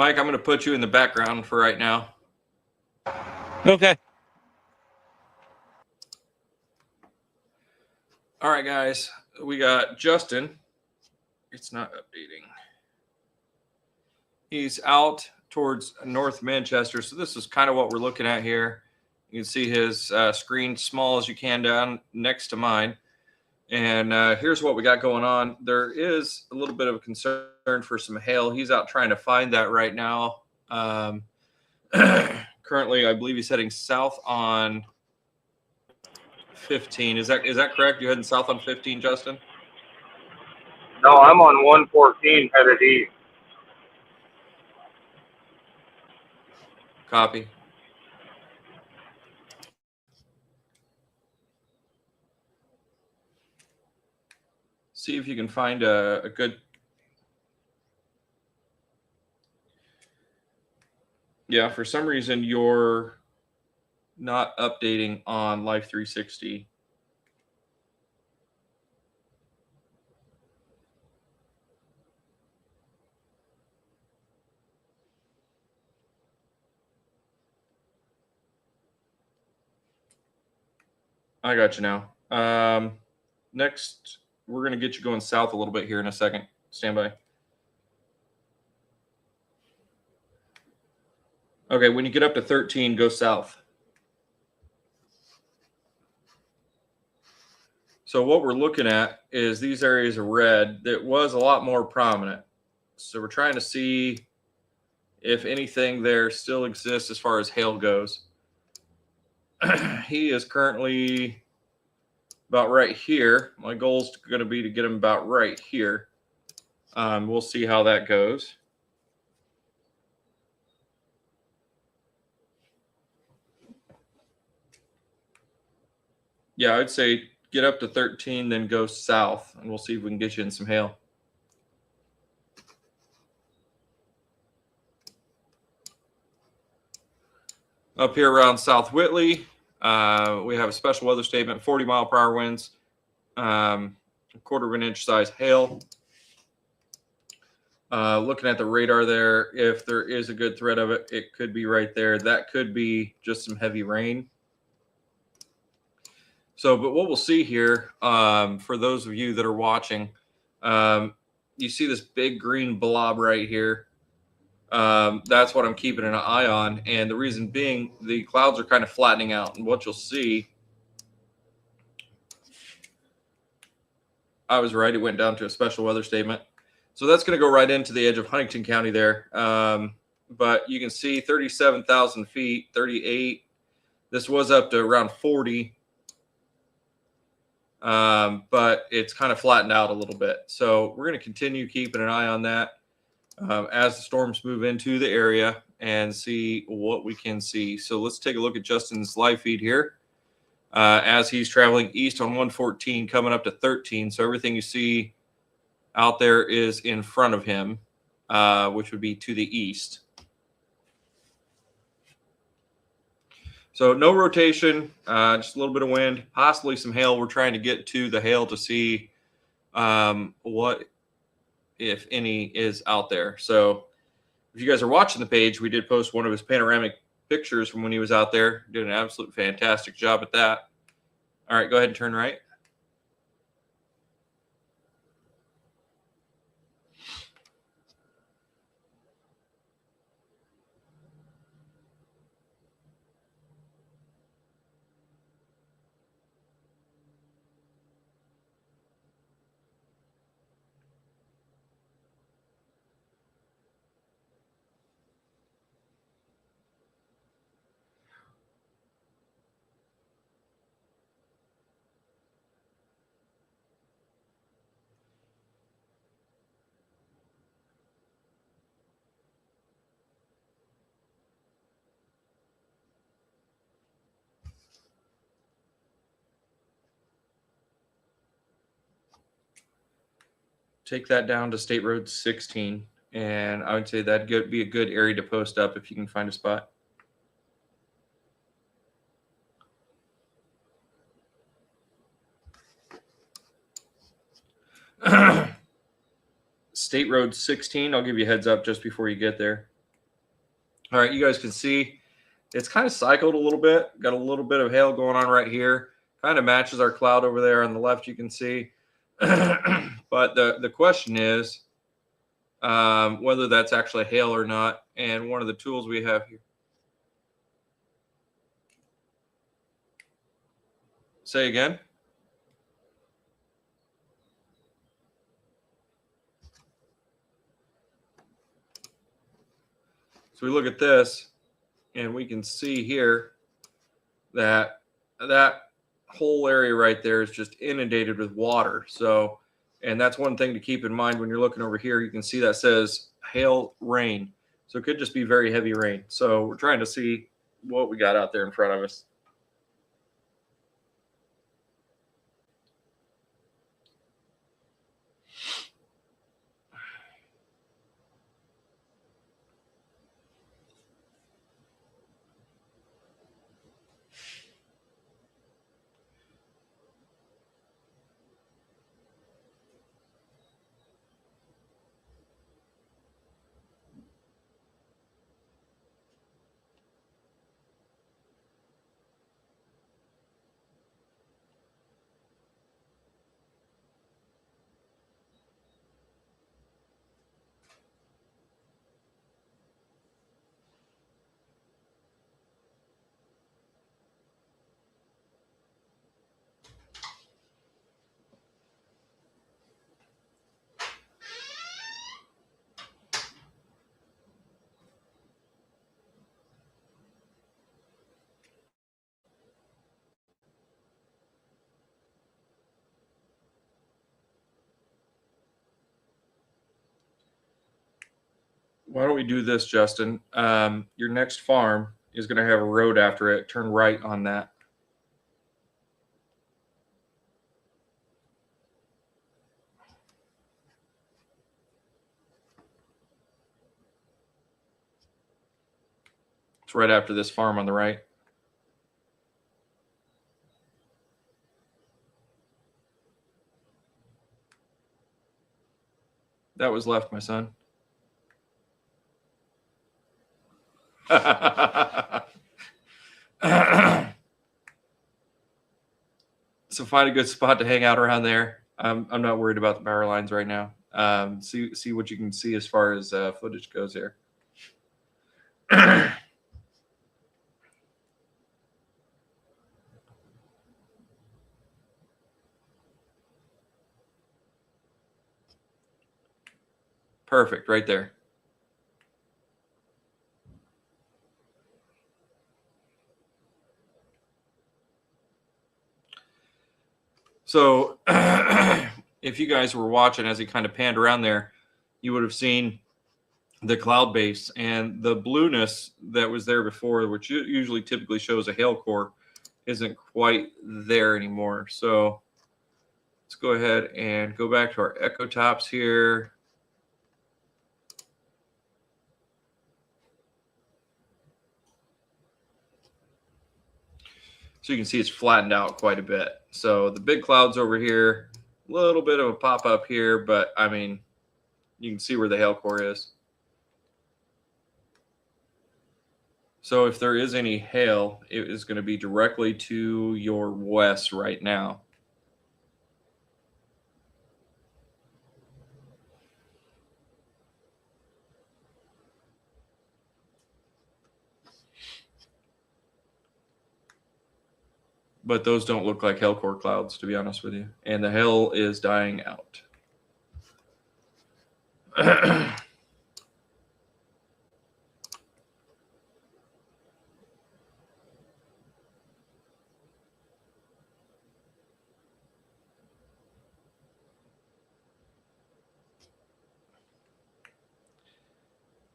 Mike, I'm going to put you in the background for right now. Okay. All right, guys. We got Justin. It's not updating. He's out towards North Manchester. So this is kind of what we're looking at here. You can see his screen small as you can down next to mine. And here's what we got going on. There is a little bit of a concern for some hail. He's out trying to find that right now. Currently, I believe he's heading south on 15. Is that correct? You heading south on 15, Justin? No, I'm on 114 headed east. Copy. See if you can find a good. Yeah, for some reason you're not updating on Life 360. I got you now. Next, we're going to get you going south a little bit here in a second. Stand by. Okay, when you get up to 13, go south. So what we're looking at is these areas of red that was a lot more prominent. So we're trying to see if anything there still exists as far as hail goes. He is currently about right here. My goal is going to be to get him about right here. We'll see how that goes. Yeah, I'd say get up to 13, then go south, and we'll see if we can get you in some hail. Up here around South Whitley, we have a special weather statement, 40-mile-per-hour winds, a quarter of an inch size hail. Looking at the radar there, if there is a good threat of it, it could be right there. That could be just some heavy rain. So, but what we'll see here, for those of you that are watching, you see this big green blob right here. That's what I'm keeping an eye on. And the reason being, the clouds are kind of flattening out. And what you'll see, I was right, it went down to a special weather statement. So that's going to go right into the edge of Huntington County there. But you can see 37,000 feet, 38. This was up to around 40. But it's kind of flattened out a little bit. So we're going to continue keeping an eye on that as the storms move into the area and see what we can see. So let's take a look at Justin's live feed here as he's traveling east on 114, coming up to 13. So everything you see out there is in front of him, which would be to the east. So no rotation, just a little bit of wind, possibly some hail. We're trying to get to the hail to see what, if any, is out there. So if you guys are watching the page, we did post one of his panoramic pictures from when he was out there. Did an absolute fantastic job at that. All right, go ahead and turn right. Take that down to State Road 16, and I would say that'd be a good area to post up if you can find a spot. State Road 16, I'll give you a heads up just before you get there. All right, you guys can see it's kind of cycled a little bit. Got a little bit of hail going on right here. Kind of matches our cloud over there on the left, you can see. But the question is whether that's actually hail or not. And one of the tools we have here. Say again. So we look at this, and we can see here that that whole area right there is just inundated with water. So, and that's one thing to keep in mind when you're looking over here. You can see that says hail rain. So it could just be very heavy rain. So we're trying to see what we got out there in front of us. Why don't we do this, Justin? Your next farm is going to have a road after it. Turn right on that. It's right after this farm on the right. That was left, my son. So find a good spot to hang out around there. I'm not worried about the power lines right now. See what you can see as far as footage goes here. Perfect, right there. So if you guys were watching as he kind of panned around there, you would have seen the cloud base and the blueness that was there before, which usually typically shows a hail core, isn't quite there anymore. So let's go ahead and go back to our echo tops here. So you can see it's flattened out quite a bit. So the big clouds over here, a little bit of a pop up here, but I mean, you can see where the hail core is. So if there is any hail, it is going to be directly to your west right now. But those don't look like hail core clouds, to be honest with you. And the hail is dying out.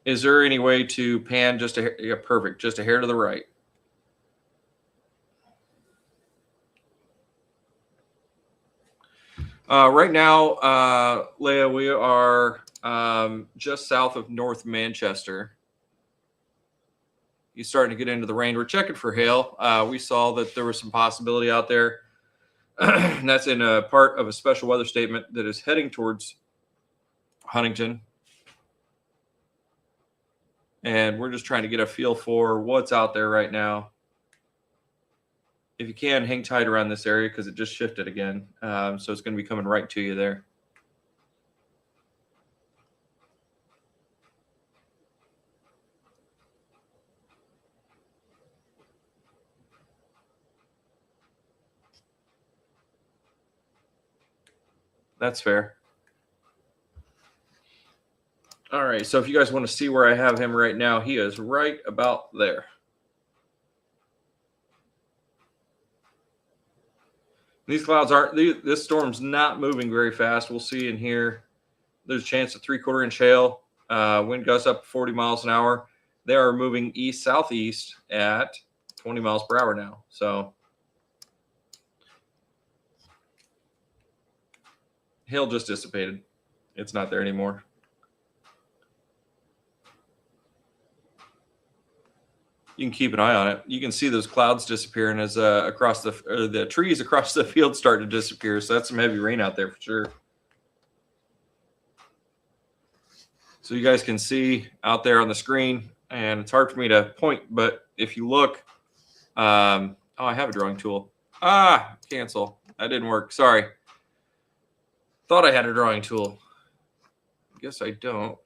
Is there any way to pan just a hair? Yeah, perfect. Just a hair to the right. Right now, Leah, we are just south of North Manchester. You're starting to get into the rain. We're checking for hail. We saw that there was some possibility out there. And that's in a part of a special weather statement that is heading towards Huntington. And we're just trying to get a feel for what's out there right now. If you can, hang tight around this area because it just shifted again. So it's going to be coming right to you there. That's fair. All right, so if you guys want to see where I have him right now, he is right about there. These clouds aren't, this storm's not moving very fast. We'll see in here. There's a chance of 3/4 inch hail. Wind gusts up to 40 miles an hour. They are moving east-southeast at 20 miles per hour now. So hail just dissipated. It's not there anymore. You can keep an eye on it. You can see those clouds disappearing as across the trees across the field start to disappear. So that's some heavy rain out there for sure. So you guys can see out there on the screen, and it's hard for me to point, but if you look, oh, I have a drawing tool. Cancel. That didn't work. Sorry. Thought I had a drawing tool. Guess I don't.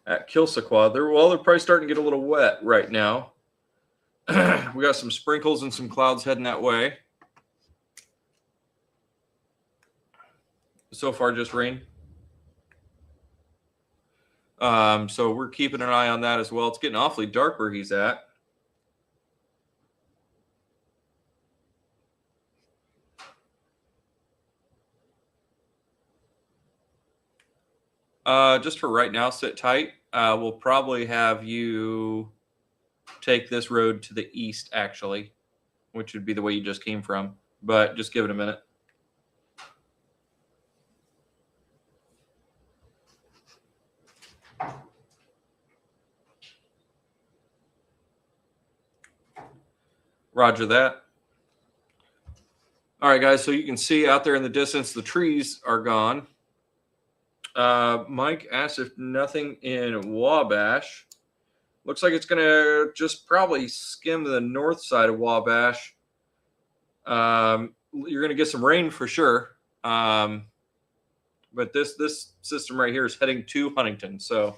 At Kilsequad, they're probably starting to get a little wet right now. We got some sprinkles and some clouds heading that way. So far, just rain. So we're keeping an eye on that as well. It's getting awfully dark where he's at. Just for right now, sit tight. We'll probably have you take this road to the east, actually, which would be the way you just came from. But just give it a minute. Roger that. All right, guys, so you can see out there in the distance, the trees are gone. Mike asked if nothing in Wabash. Looks like it's going to just probably skim the north side of Wabash. You're going to get some rain for sure. But this system right here is heading to Huntington. So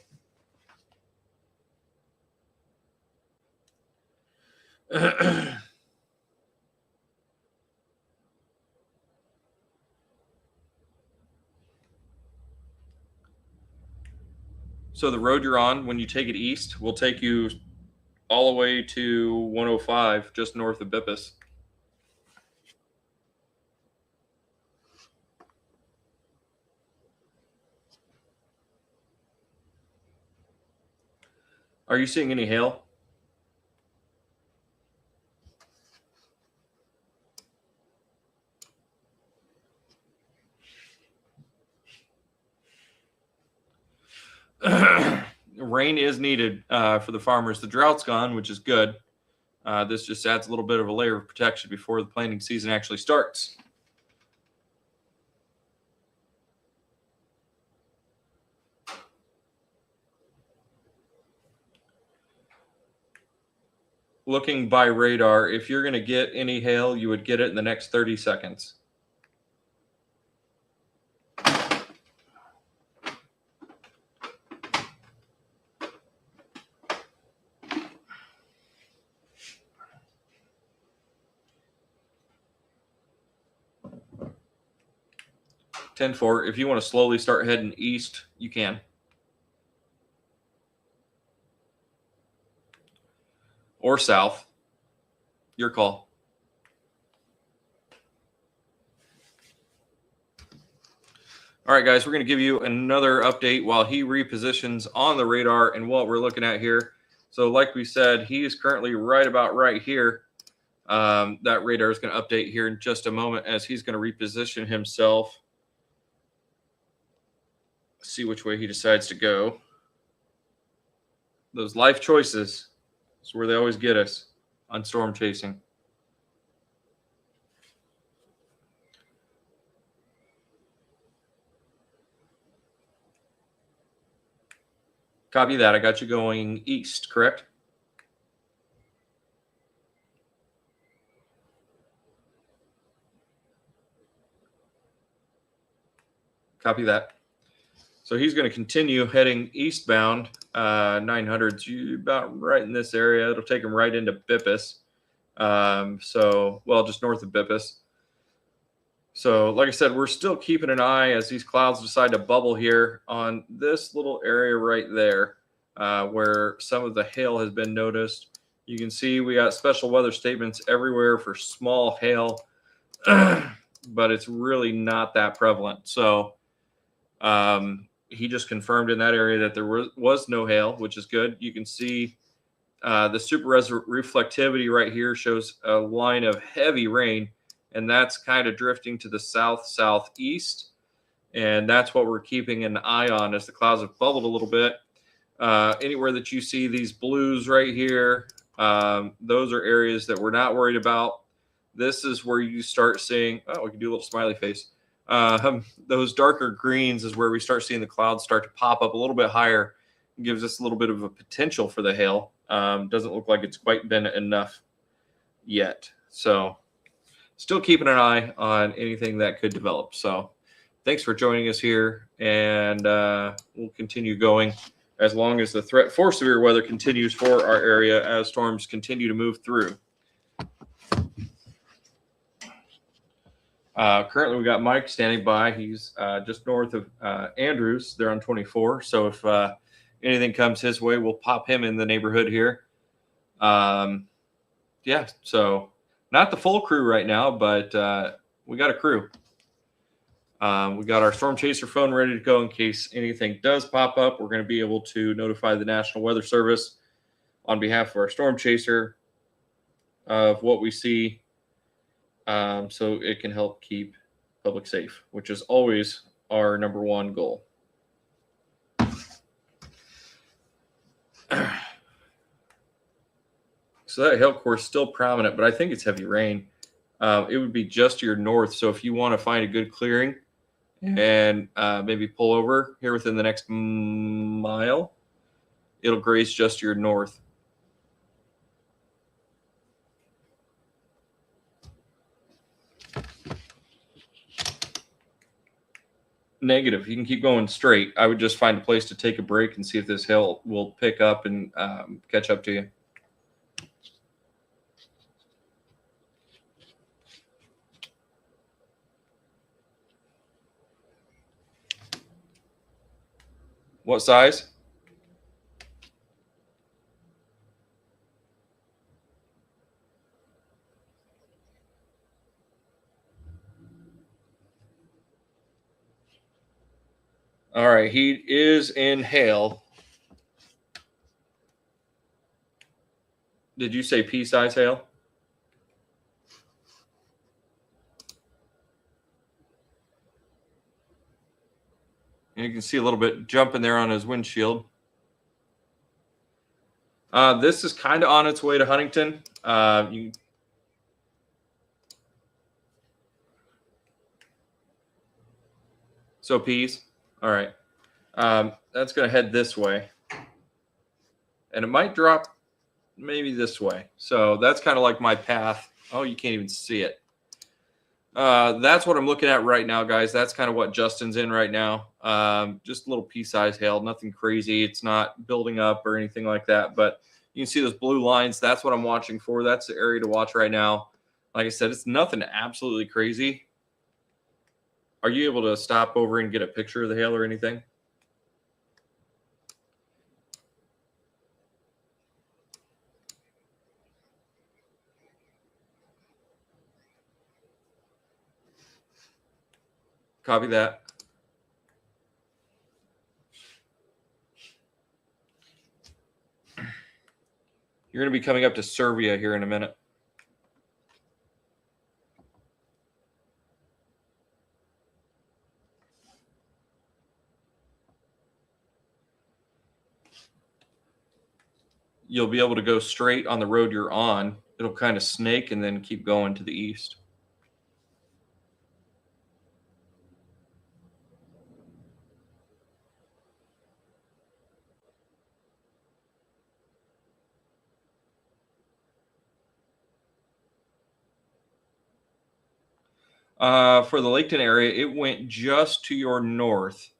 so the road you're on, when you take it east, will take you all the way to 105, just north of Bippus. Are you seeing any hail? Rain is needed for the farmers. The drought's gone, which is good. This just adds a little bit of a layer of protection before the planting season actually starts. Looking by radar, if you're going to get any hail, you would get it in the next 30 seconds. (10-4). If you want to slowly start heading east, you can. Or south. Your call. All right, guys, we're going to give you another update while he repositions on the radar and what we're looking at here. So like we said, he is currently right about right here. That radar is going to update here in just a moment as he's going to reposition himself. See which way he decides to go. those life choices is where they always get us on storm chasing. Copy that. I got you going east, correct? Copy that. So he's going to continue heading eastbound. 900's about right in this area. It'll take him right into Bippus. Just north of Bippus. So, like I said, we're still keeping an eye as these clouds decide to bubble here on this little area right there where some of the hail has been noticed. You can see we got special weather statements everywhere for small hail, but it's really not that prevalent. So he just confirmed in that area that there was no hail, which is good. You can see the super reflectivity right here shows a line of heavy rain, and that's kind of drifting to the south-southeast. And that's what we're keeping an eye on as the clouds have bubbled a little bit. Anywhere that you see these blues right here, those are areas that we're not worried about. This is where you start seeing, we can do a little smiley face. Those darker greens is where we start seeing the clouds start to pop up a little bit higher. It gives us a little bit of a potential for the hail. Doesn't look like it's quite been enough yet. So still keeping an eye on anything that could develop. So thanks for joining us here, and we'll continue going as long as the threat for severe weather continues for our area as storms continue to move through. Currently, we got Mike standing by. He's just north of Andrews. They're on 24. So if anything comes his way, we'll pop him in the neighborhood here. So not the full crew right now, but we got a crew. We got our storm chaser phone ready to go in case anything does pop up. We're going to be able to notify the National Weather Service on behalf of our storm chaser of what we see, so it can help keep public safe, which is always our number one goal. So that hail core is still prominent, but I think it's heavy rain. It would be just to your north. So if you want to find a good clearing and maybe pull over here within the next mile, it'll graze just to your north. Negative. You can keep going straight. I would just find a place to take a break and see if this hail will pick up and catch up to you. What size? All right, he is in hail. Did you say pea-size hail? And you can see a little bit jumping there on his windshield. This is kind of on its way to Huntington. So peas. All right. That's going to head this way. And it might drop maybe this way. So that's kind of like my path. Oh, you can't even see it. That's what I'm looking at right now, guys. That's kind of what Justin's in right now. Just a little pea-sized hail, nothing crazy. It's not building up or anything like that. But you can see those blue lines. That's what I'm watching for. That's the area to watch right now. Like I said, it's nothing absolutely crazy. Are you able to stop over and get a picture of the hail or anything? Copy that. You're going to be coming up to Servia here in a minute. you'll be able to go straight on the road you're on. It'll kind of snake and then keep going to the east. For the Laketon area, it went just to your north.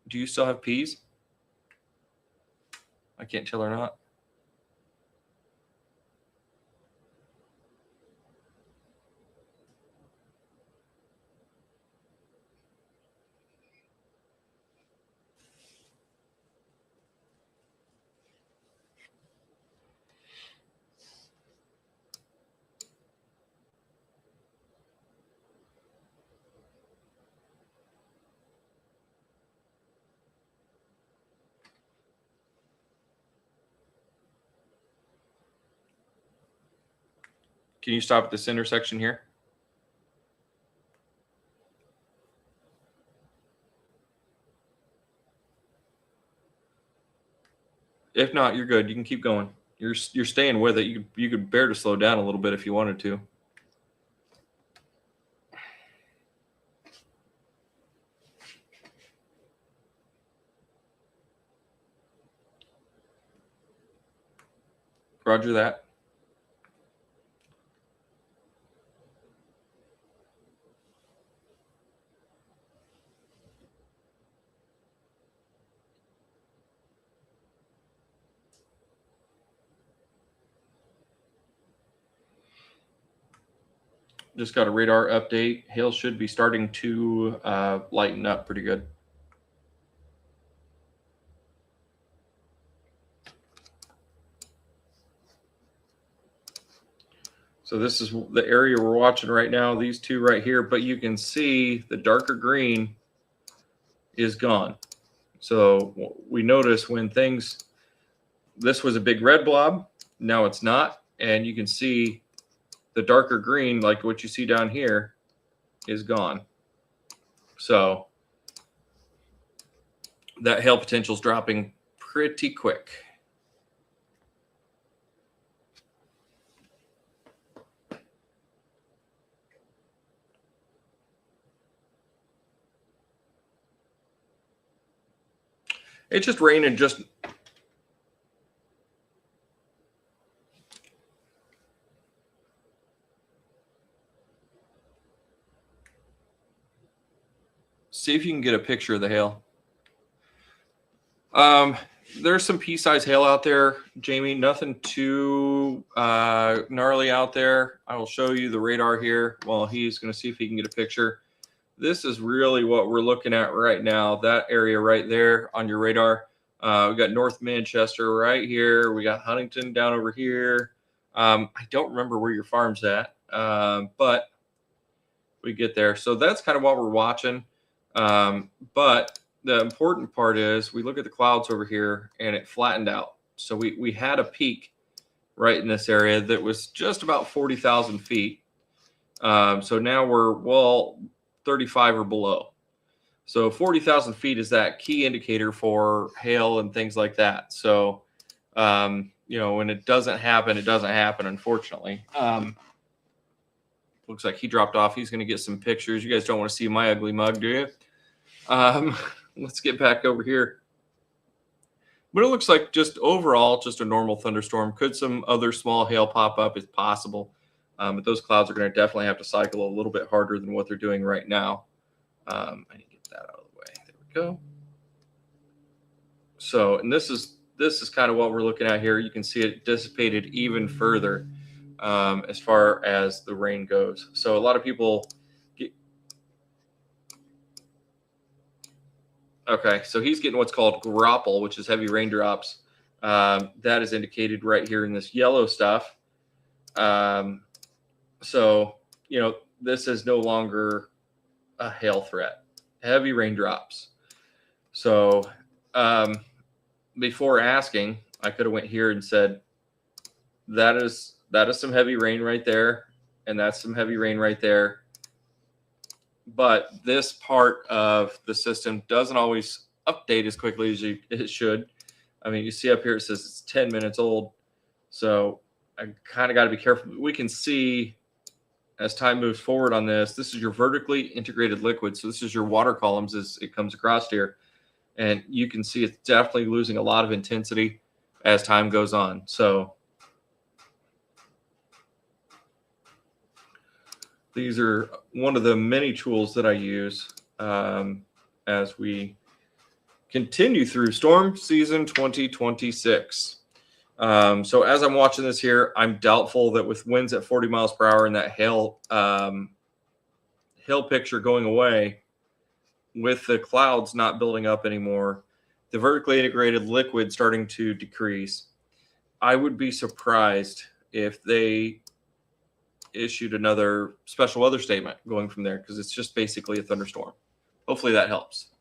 Do you still have peas? I can't tell or not. Can you stop at this intersection here? If not, you're good. You can keep going. You're staying with it. You could bear to slow down a little bit if you wanted to. Roger that. Just got a radar update. Hail should be starting to lighten up pretty good. So this is the area we're watching right now, these two right here, but you can see the darker green is gone. So we notice when this was a big red blob, now it's not. And you can see the darker green, like what you see down here, is gone. So that hail potential is dropping pretty quick. It's just raining just see if you can get a picture of the hail. There's some pea-sized hail out there, Jamie. Nothing too gnarly out there. I will show you the radar here while he's going to see if he can get a picture. This is really what we're looking at right now. That area right there on your radar. We got North Manchester right here. We got Huntington down over here. I don't remember where your farm's at, but we get there. So that's kind of what we're watching. But the important part is we look at the clouds over here and it flattened out. So we had a peak right in this area that was just about 40,000 feet. So now we're 35 or below. So 40,000 feet is that key indicator for hail and things like that. So, when it doesn't happen, it doesn't happen, unfortunately. Looks like he dropped off. He's going to get some pictures. You guys don't want to see my ugly mug, do you? Let's get back over here. But it looks like just overall, just a normal thunderstorm. Could some other small hail pop up? It's possible. But those clouds are going to definitely have to cycle a little bit harder than what they're doing right now. I need to get that out of the way. There we go. So, and this is kind of what we're looking at here. You can see it dissipated even further as far as the rain goes. So a lot of people okay, so he's getting what's called grapple, which is heavy raindrops. That is indicated right here in this yellow stuff. So, you know, this is no longer a hail threat. Heavy raindrops. So before asking, I could have went here and said, that is some heavy rain right there, and that's some heavy rain right there. But this part of the system doesn't always update as quickly as it should. I mean, you see up here it says it's 10 minutes old, so I kind of got to be careful. We can see as time moves forward on this. This is your vertically integrated liquid, so this is your water columns as it comes across here, and you can see it's definitely losing a lot of intensity as time goes on. So these are one of the many tools that I use as we continue through storm season 2026. So as I'm watching this here, I'm doubtful that with winds at 40 miles per hour and that hail picture going away, with the clouds not building up anymore, the vertically integrated liquid starting to decrease, I would be surprised if they issued another special weather statement going from there, because it's just basically a thunderstorm. Hopefully that helps.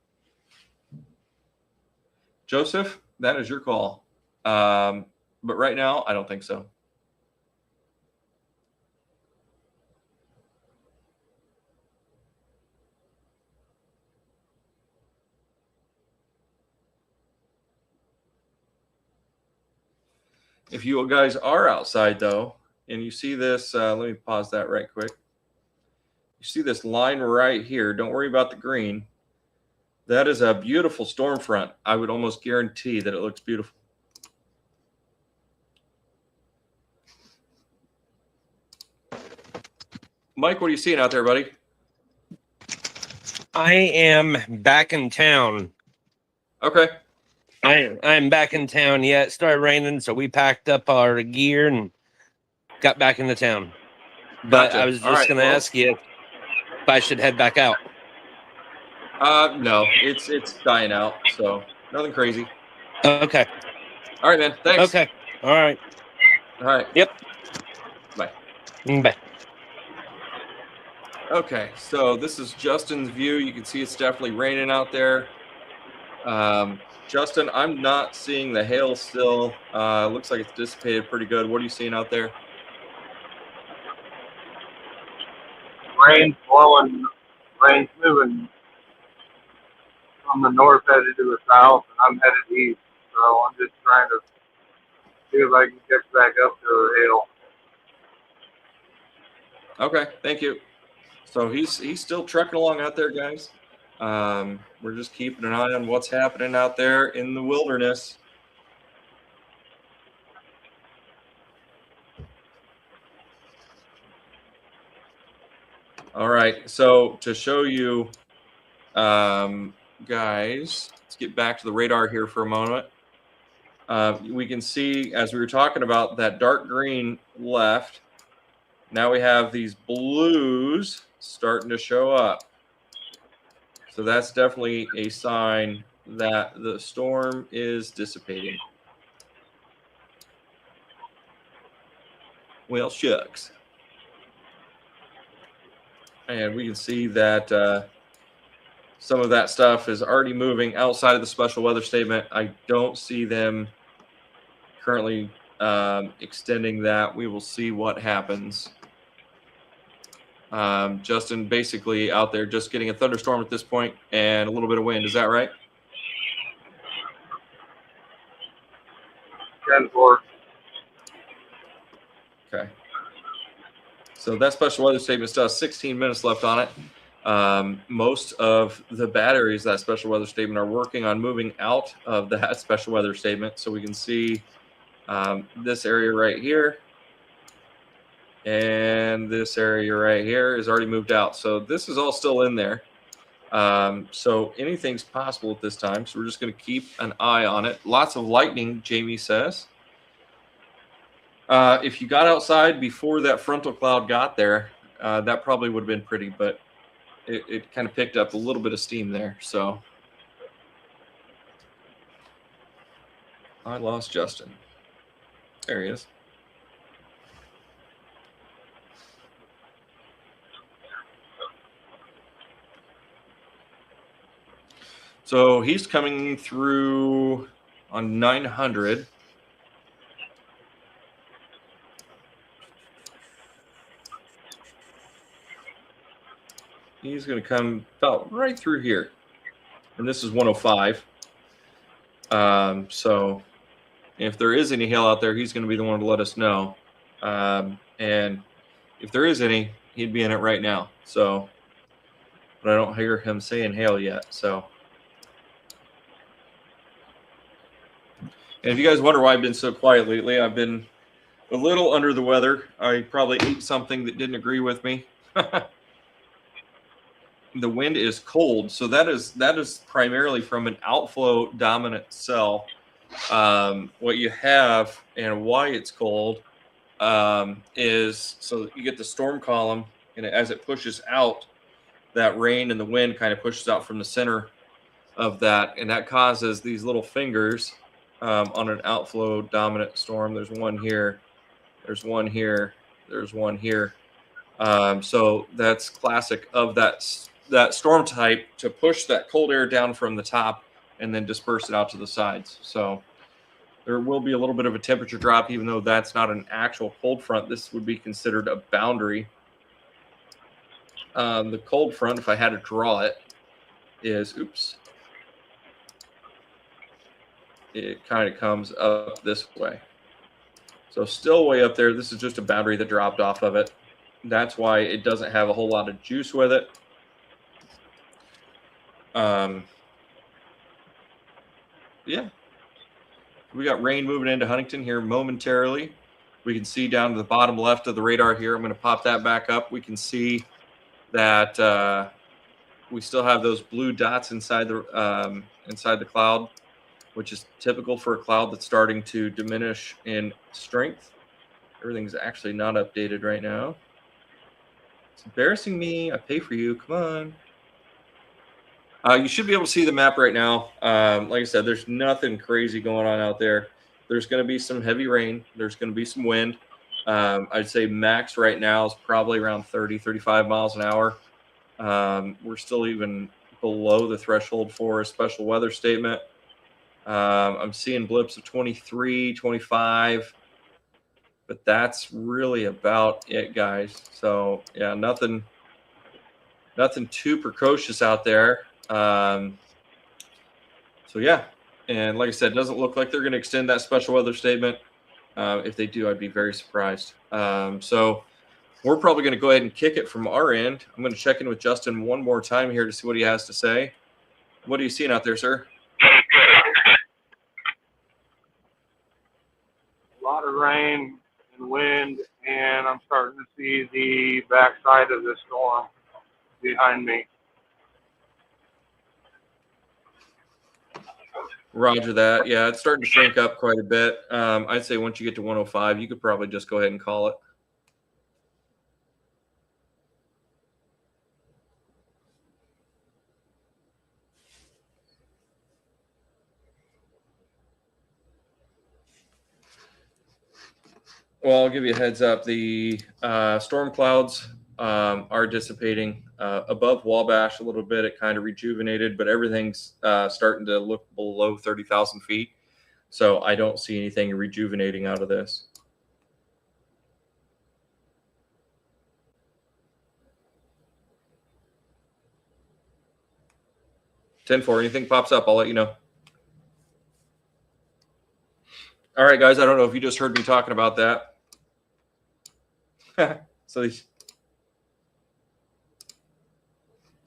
Joseph, that is your call. But right now, I don't think so. If you guys are outside, though, and you see this, let me pause that right quick. You see this line right here. Don't worry about the green. That is a beautiful storm front. I would almost guarantee that it looks beautiful. Mike, what are you seeing out there, buddy? I am back in town. Okay. I'm back in town. Yeah, it started raining, so we packed up our gear and got back into town. But Gotcha. I was just going to ask you if I should head back out. No, it's dying out, so nothing crazy. Okay. All right, man. Thanks. Okay. All right. All right. Yep. Bye. Bye. Okay, so this is Justin's view. You can see it's definitely raining out there. Justin, I'm not seeing the hail still. Looks like it's dissipated pretty good. What are you seeing out there? Rain's blowing, rain's moving from the north headed to the south, and I'm headed east. So I'm just trying to see if I can catch back up to the hail. Okay, thank you. So he's still trucking along out there, guys. We're just keeping an eye on what's happening out there in the wilderness. All right, so to show you, guys, let's get back to the radar here for a moment. We can see, as we were talking about, that dark green left. Now we have these blues starting to show up. So that's definitely a sign that the storm is dissipating. Well, shucks. And we can see that some of that stuff is already moving outside of the special weather statement. I don't see them currently extending that. We will see what happens. Justin, basically out there just getting a thunderstorm at this point and a little bit of wind. Is that right? 10-4. Okay. So that special weather statement still has 16 minutes left on it. Most of the bad areas of that special weather statement are working on moving out of that special weather statement. So we can see this area right here and this area right here is already moved out. So this is all still in there. So anything's possible at this time. So we're just going to keep an eye on it. Lots of lightning, Jamie says. If you got outside before that frontal cloud got there, that probably would have been pretty, but it kind of picked up a little bit of steam there. So I lost Justin. There he is. So he's coming through on 900. He's going to come about right through here. And this is 105. So if there is any hail out there, he's going to be the one to let us know. And if there is any, he'd be in it right now. So, but I don't hear him saying hail yet. So, and if you guys wonder why I've been so quiet lately, I've been a little under the weather. I probably ate something that didn't agree with me. The wind is cold, so that is primarily from an outflow dominant cell. What you have and why it's cold is so you get the storm column, and as it pushes out, that rain and the wind kind of pushes out from the center of that, and that causes these little fingers on an outflow dominant storm. There's one here, there's one here, there's one here. So that's classic of that storm type to push that cold air down from the top and then disperse it out to the sides. So there will be a little bit of a temperature drop, even though that's not an actual cold front. This would be considered a boundary. The cold front, if I had to draw it, is, it kind of comes up this way. So still way up there. This is just a boundary that dropped off of it. That's why it doesn't have a whole lot of juice with it. Yeah. We got rain moving into Huntington here momentarily. We can see down to the bottom left of the radar here. I'm going to pop that back up. We can see that we still have those blue dots inside the cloud, which is typical for a cloud that's starting to diminish in strength. Everything's actually not updated right now. It's embarrassing me. I pay for you. Come on. You should be able to see the map right now. Like I said, there's nothing crazy going on out there. There's going to be some heavy rain. There's going to be some wind. I'd say max right now is probably around 30, 35 miles an hour. We're still even below the threshold for a special weather statement. I'm seeing blips of 23, 25. But that's really about it, guys. So, yeah, nothing too precocious out there. So, yeah. And like I said, it doesn't look like they're going to extend that special weather statement. If they do, I'd be very surprised. So we're probably going to go ahead and kick it from our end. I'm going to check in with Justin one more time here to see what he has to say. What are you seeing out there, sir? A lot of rain and wind, and I'm starting to see the backside of the storm behind me. Roger that. Yeah, it's starting to shrink up quite a bit. I'd say once you get to 105, you could probably just go ahead and call it. Well, I'll give you a heads up. The storm clouds are dissipating above Wabash a little bit. It kind of rejuvenated, but everything's starting to look below 30,000 feet. So I don't see anything rejuvenating out of this. (10-4), anything pops up, I'll let you know. All right, guys, I don't know if you just heard me talking about that. So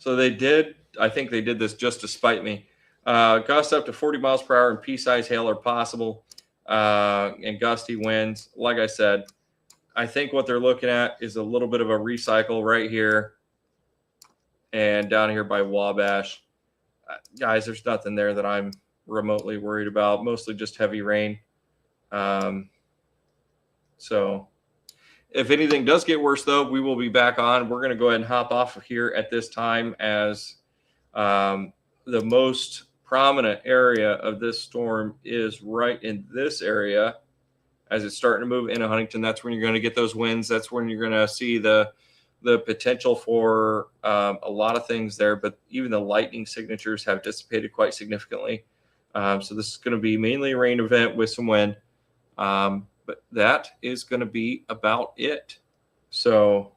So they did. I think they did this just to spite me. Gusts up to 40 miles per hour and pea-sized hail are possible, and gusty winds. Like I said, I think what they're looking at is a little bit of a recycle right here and down here by Wabash. Guys, there's nothing there that I'm remotely worried about. Mostly just heavy rain. So if anything does get worse, though, we will be back on. We're going to go ahead and hop off of here at this time, as the most prominent area of this storm is right in this area as it's starting to move into Huntington. That's when you're going to get those winds. That's when you're going to see the potential for a lot of things there. But even the lightning signatures have dissipated quite significantly. So this is going to be mainly a rain event with some wind. But that is going to be about it. So,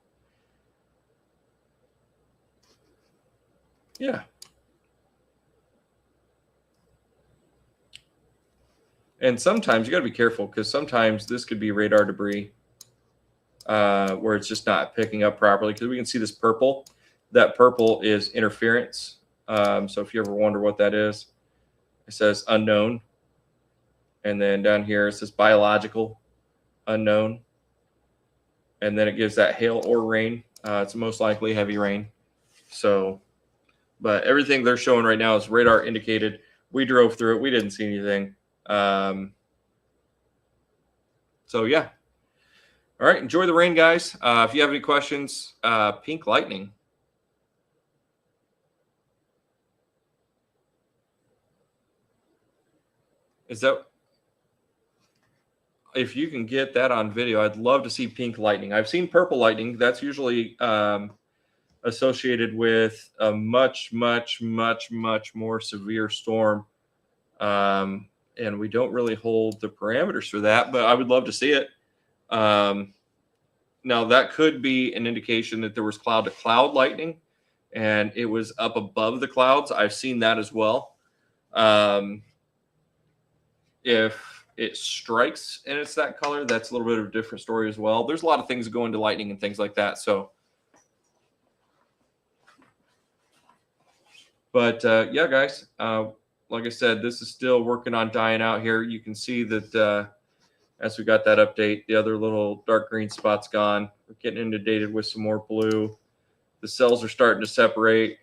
yeah. And sometimes you got to be careful, because sometimes this could be radar debris where it's just not picking up properly, because we can see this purple. That purple is interference. So if you ever wonder what that is, it says unknown. And then down here it says biological unknown. And then it gives that hail or rain. It's most likely heavy rain. So, but everything they're showing right now is radar indicated. We drove through it. We didn't see anything. So yeah. All right. Enjoy the rain, guys. If you have any questions, pink lightning. Is that, if you can get that on video, I'd love to see pink lightning. I've seen purple lightning. That's usually associated with a much, much, much, much more severe storm. And we don't really hold the parameters for that, but I would love to see it. Now, that could be an indication that there was cloud-to-cloud lightning, and it was up above the clouds. I've seen that as well. If it strikes and it's that color, that's a little bit of a different story as well. There's a lot of things that go into lightning and things like that. So, but yeah, guys, like I said, this is still working on dying out here. You can see that as we got that update, the other little dark green spot's gone. We're getting inundated with some more blue. The cells are starting to separate.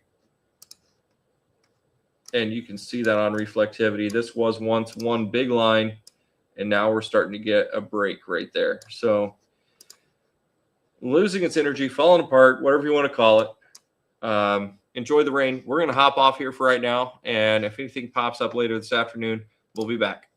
And you can see that on reflectivity. This was once one big line, and now we're starting to get a break right there. So losing its energy, falling apart, whatever you want to call it. Enjoy the rain. We're going to hop off here for right now. And if anything pops up later this afternoon, we'll be back.